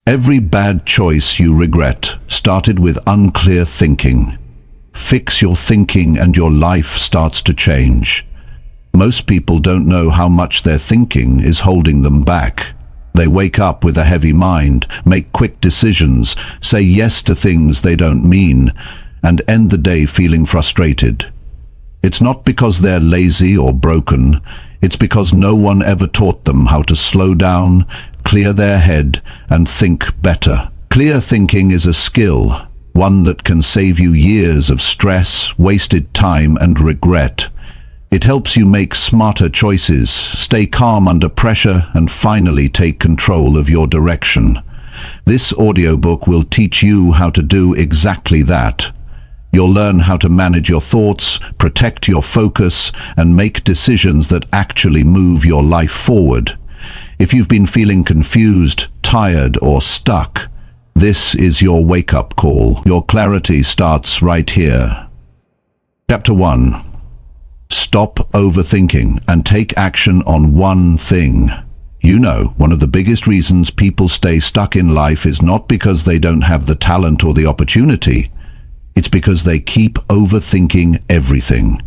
Every bad choice you regret started with unclear thinking. Fix your thinking and your life starts to change. Most people don't know how much their thinking is holding them back. They wake up with a heavy mind, make quick decisions, say yes to things they don't mean, and end the day feeling frustrated. It's not because they're lazy or broken, it's because no one ever taught them how to slow down, clear their head, and think better. Clear thinking is a skill, one that can save you years of stress, wasted time, and regret. It helps you make smarter choices, stay calm under pressure, and finally take control of your direction. This audiobook will teach you how to do exactly that. You'll learn how to manage your thoughts, protect your focus, and make decisions that actually move your life forward. If you've been feeling confused, tired, or stuck, this is your wake-up call. Your clarity starts right here. Chapter 1. Stop overthinking and take action on one thing. You know, one of the biggest reasons people stay stuck in life is not because they don't have the talent or the opportunity. It's because they keep overthinking everything.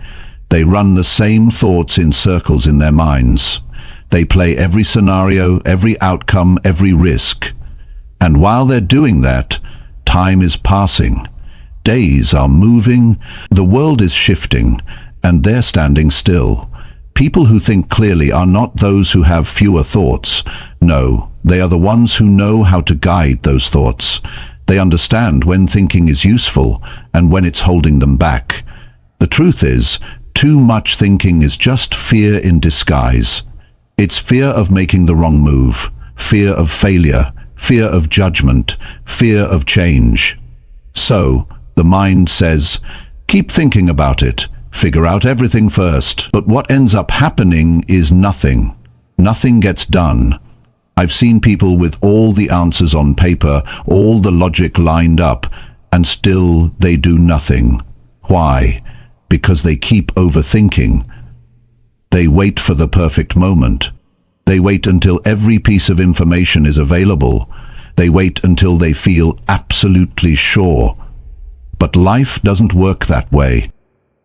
They run the same thoughts in circles in their minds. They play every scenario, every outcome, every risk. And while they're doing that, time is passing. Days are moving, the world is shifting, and they're standing still. People who think clearly are not those who have fewer thoughts. No, they are the ones who know how to guide those thoughts. They understand when thinking is useful and when it's holding them back. The truth is, too much thinking is just fear in disguise. It's fear of making the wrong move, fear of failure, fear of judgment, fear of change. So, the mind says, keep thinking about it, figure out everything first. But what ends up happening is nothing. Nothing gets done. I've seen people with all the answers on paper, all the logic lined up, and still they do nothing. Why? Because they keep overthinking. They wait for the perfect moment. They wait until every piece of information is available. They wait until they feel absolutely sure. But life doesn't work that way.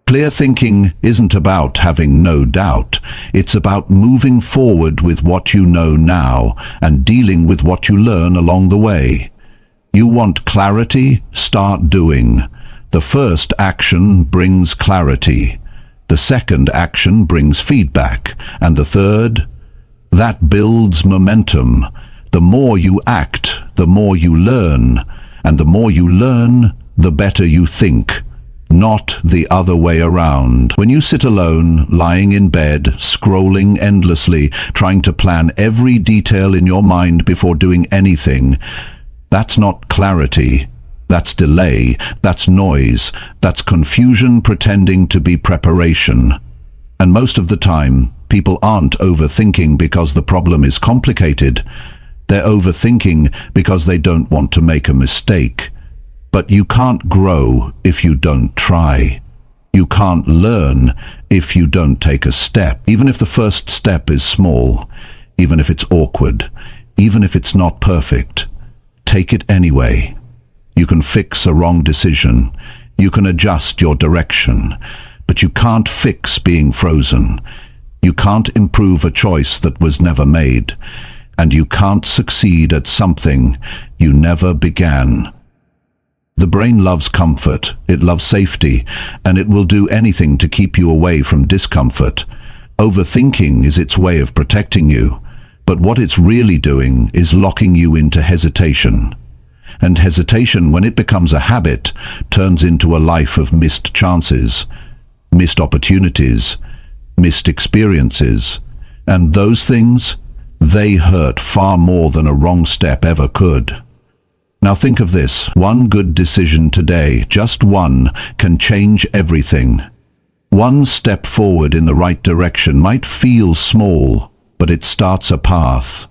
Clear thinking isn't about having no doubt. It's about moving forward with what you know now and dealing with what you learn along the way. You want clarity? Start doing. The first action brings clarity. The second action brings feedback. And the third? That builds momentum. The more you act, the more you learn. And the more you learn, the better you think. Not the other way around. When you sit alone, lying in bed, scrolling endlessly, trying to plan every detail in your mind before doing anything, that's not clarity. That's delay. That's noise. That's confusion pretending to be preparation. And most of the time, people aren't overthinking because the problem is complicated. They're overthinking because they don't want to make a mistake. But you can't grow if you don't try. You can't learn if you don't take a step, even if the first step is small, even if it's awkward, even if it's not perfect. Take it anyway. You can fix a wrong decision. You can adjust your direction. But you can't fix being frozen. You can't improve a choice that was never made. And you can't succeed at something you never began. The brain loves comfort, it loves safety, and it will do anything to keep you away from discomfort. Overthinking is its way of protecting you, but what it's really doing is locking you into hesitation. And hesitation, when it becomes a habit, turns into a life of missed chances, missed opportunities, missed experiences. And those things, they hurt far more than a wrong step ever could. Now think of this. One good decision today, just one, can change everything. One step forward in the right direction might feel small, but it starts a path.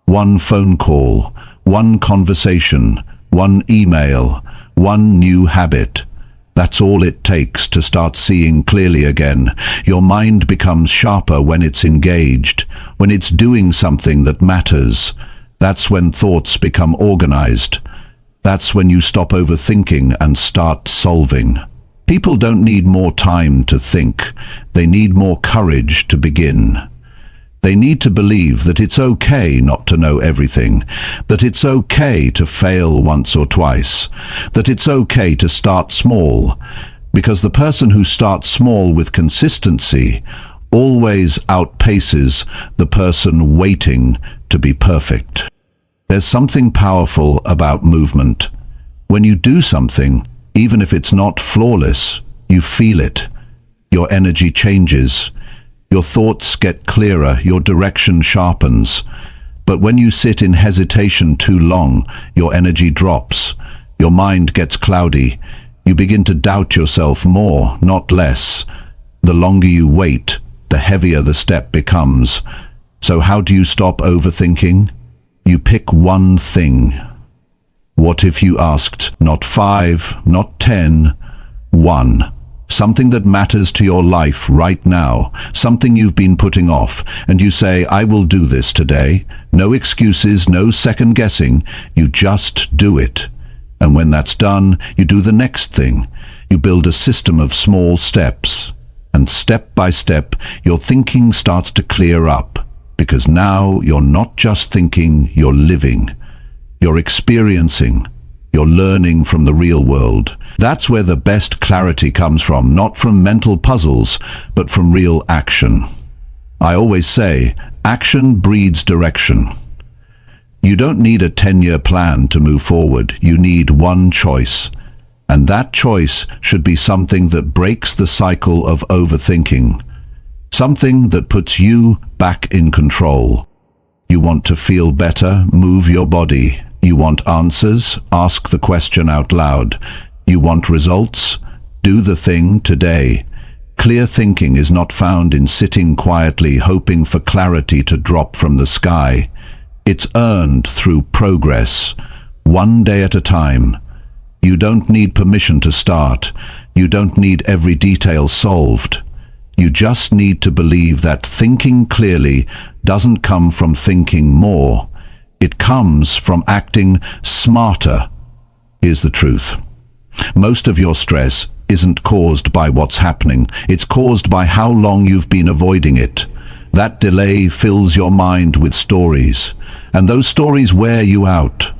One phone call, one conversation, one email, one new habit. That's all it takes to start seeing clearly again. Your mind becomes sharper when it's engaged, when it's doing something that matters. That's when thoughts become organized. That's when you stop overthinking and start solving. People don't need more time to think. They need more courage to begin. They need to believe that it's okay not to know everything, that it's okay to fail once or twice, that it's okay to start small, because the person who starts small with consistency always outpaces the person waiting to be perfect. There's something powerful about movement. When you do something, even if it's not flawless, you feel it. Your energy changes. Your thoughts get clearer, your direction sharpens. But when you sit in hesitation too long, your energy drops. Your mind gets cloudy. You begin to doubt yourself more, not less. The longer you wait, the heavier the step becomes. So how do you stop overthinking? You pick one thing. What if you asked, not 5, not 10, 1? Something that matters to your life right now, something you've been putting off, and you say, I will do this today. No excuses, no second guessing. You just do it. And when that's done, you do the next thing. You build a system of small steps. And step by step, your thinking starts to clear up. Because now you're not just thinking, you're living. You're experiencing. You're learning from the real world. That's where the best clarity comes from, not from mental puzzles, but from real action. I always say, action breeds direction. You don't need a 10-year plan to move forward. You need one choice. And that choice should be something that breaks the cycle of overthinking. Something that puts you back in control. You want to feel better? Move your body. You want answers? Ask the question out loud. You want results? Do the thing today. Clear thinking is not found in sitting quietly hoping for clarity to drop from the sky. It's earned through progress, one day at a time. You don't need permission to start. You don't need every detail solved. You just need to believe that thinking clearly doesn't come from thinking more. It comes from acting smarter. Here's the truth. Most of your stress isn't caused by what's happening. It's caused by how long you've been avoiding it. That delay fills your mind with stories, and those stories wear you out.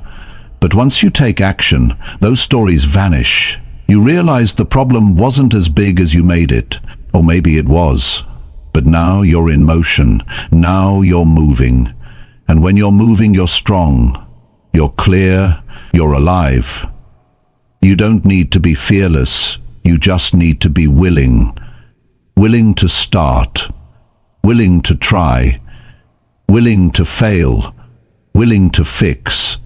But once you take action, those stories vanish. You realize the problem wasn't as big as you made it, or maybe it was. But now you're in motion. Now you're moving. And when you're moving, you're strong. You're clear. You're alive. You don't need to be fearless. You just need to be willing. Willing to start. Willing to try. Willing to fail. Willing to fix.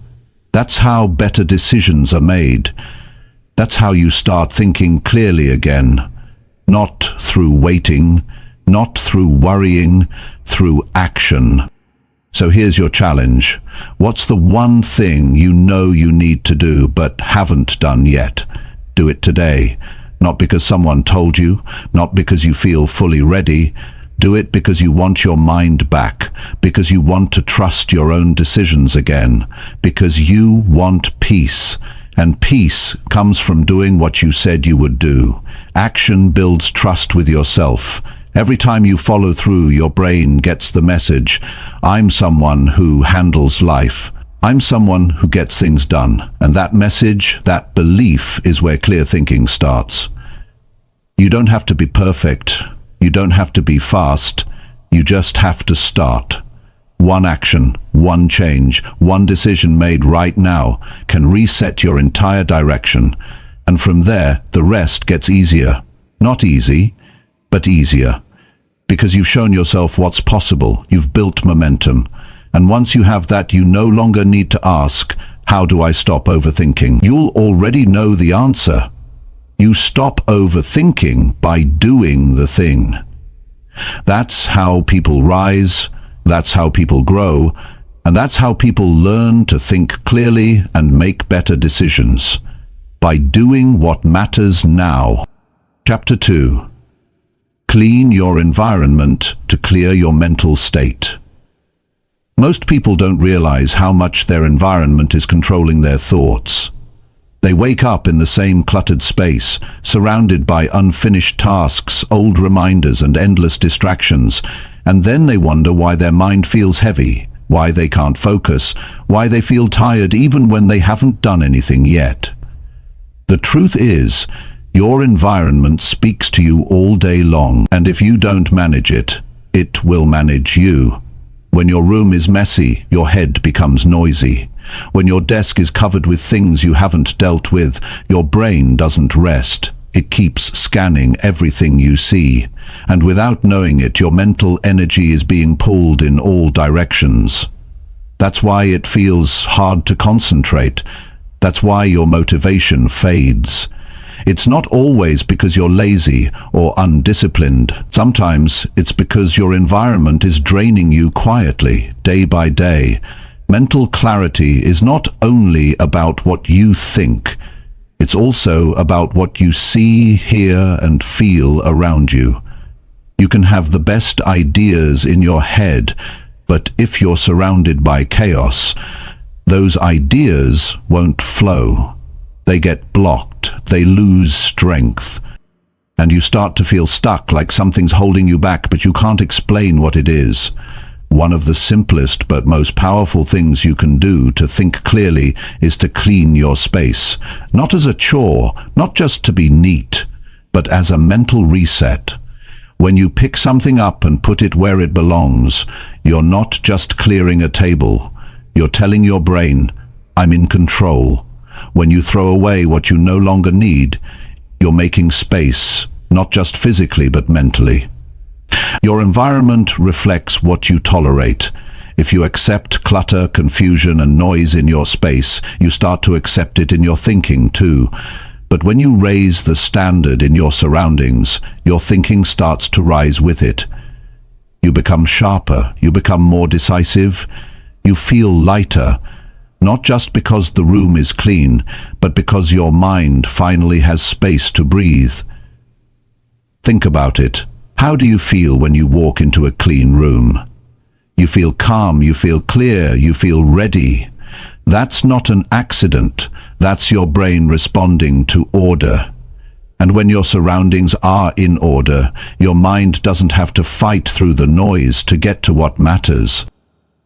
That's how better decisions are made. That's how you start thinking clearly again. Not through waiting, not through worrying, through action. So here's your challenge. What's the one thing you know you need to do but haven't done yet? Do it today. Not because someone told you, not because you feel fully ready. Do it because you want your mind back, because you want to trust your own decisions again, because you want peace. And peace comes from doing what you said you would do. Action builds trust with yourself. Every time you follow through, your brain gets the message, I'm someone who handles life. I'm someone who gets things done. And that message, that belief, is where clear thinking starts. You don't have to be perfect. You don't have to be fast. You just have to start. One action, one change, one decision made right now can reset your entire direction. And from there, the rest gets easier. Not easy, but easier. Because you've shown yourself what's possible. You've built momentum. And once you have that, you no longer need to ask, how do I stop overthinking? You'll already know the answer. You stop overthinking by doing the thing. That's how people rise. That's how people grow. And that's how people learn to think clearly and make better decisions. By doing what matters now. Chapter 2. Clean your environment to clear your mental state. Most people don't realize how much their environment is controlling their thoughts. They wake up in the same cluttered space, surrounded by unfinished tasks, old reminders, and endless distractions, and then they wonder why their mind feels heavy, why they can't focus, why they feel tired even when they haven't done anything yet. The truth is, your environment speaks to you all day long, and if you don't manage it, it will manage you. When your room is messy, your head becomes noisy. When your desk is covered with things you haven't dealt with, your brain doesn't rest. It keeps scanning everything you see, and without knowing it, your mental energy is being pulled in all directions. That's why it feels hard to concentrate. That's why your motivation fades. It's not always because you're lazy or undisciplined. Sometimes it's because your environment is draining you quietly, day by day. Mental clarity is not only about what you think, it's also about what you see, hear, and feel around you. You can have the best ideas in your head, but if you're surrounded by chaos, those ideas won't flow. They get blocked, they lose strength, and you start to feel stuck, like something's holding you back, but you can't explain what it is. One of the simplest but most powerful things you can do to think clearly is to clean your space, not as a chore, not just to be neat, but as a mental reset. When you pick something up and put it where it belongs, you're not just clearing a table, you're telling your brain, I'm in control. When you throw away what you no longer need, you're making space, not just physically but mentally. Your environment reflects what you tolerate. If you accept clutter, confusion, and noise in your space, you start to accept it in your thinking too. But when you raise the standard in your surroundings, your thinking starts to rise with it. You become sharper, you become more decisive, you feel lighter, not just because the room is clean, but because your mind finally has space to breathe. Think about it. How do you feel when you walk into a clean room? You feel calm, you feel clear, you feel ready. That's not an accident. That's your brain responding to order. And when your surroundings are in order, your mind doesn't have to fight through the noise to get to what matters.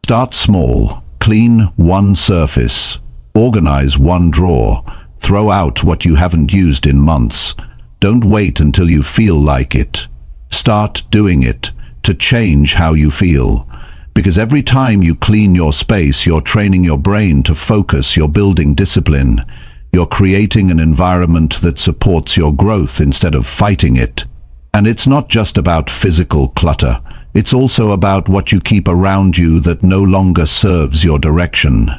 Start small. Clean one surface. Organize one drawer. Throw out what you haven't used in months. Don't wait until you feel like it. Start doing it to change how you feel. Because every time you clean your space, you're training your brain to focus, you're building discipline. You're creating an environment that supports your growth instead of fighting it. And it's not just about physical clutter. It's also about what you keep around you that no longer serves your direction.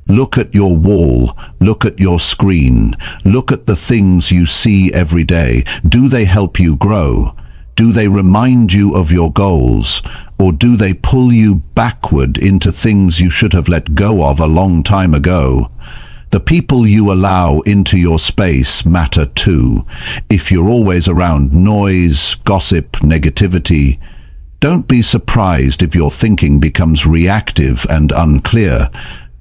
Look at your wall, look at your screen, look at the things you see every day. Do they help you grow? Do they remind you of your goals? Or do they pull you backward into things you should have let go of a long time ago? The people you allow into your space matter too. If you're always around noise, gossip, negativity, don't be surprised if your thinking becomes reactive and unclear.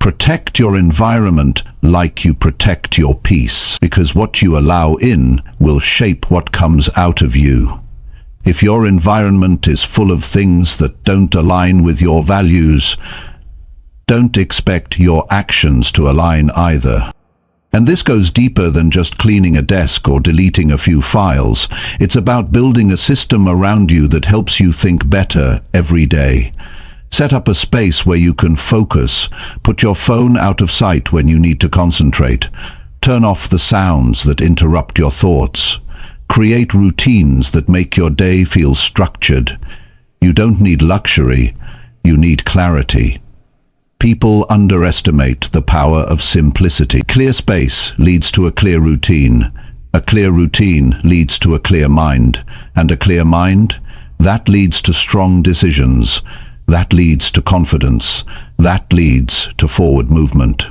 Protect your environment like you protect your peace, because what you allow in will shape what comes out of you. If your environment is full of things that don't align with your values, don't expect your actions to align either. And this goes deeper than just cleaning a desk or deleting a few files. It's about building a system around you that helps you think better every day. Set up a space where you can focus. Put your phone out of sight when you need to concentrate. Turn off the sounds that interrupt your thoughts. Create routines that make your day feel structured. You don't need luxury, you need clarity. People underestimate the power of simplicity. Clear space leads to a clear routine. A clear routine leads to a clear mind. And a clear mind, that leads to strong decisions. That leads to confidence. That leads to forward movement.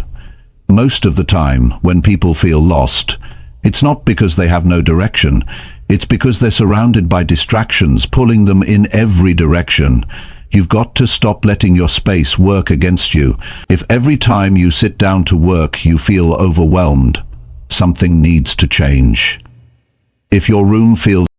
Most of the time, when people feel lost, it's not because they have no direction. It's because they're surrounded by distractions, pulling them in every direction. You've got to stop letting your space work against you. If every time you sit down to work you feel overwhelmed, something needs to change. If your room feels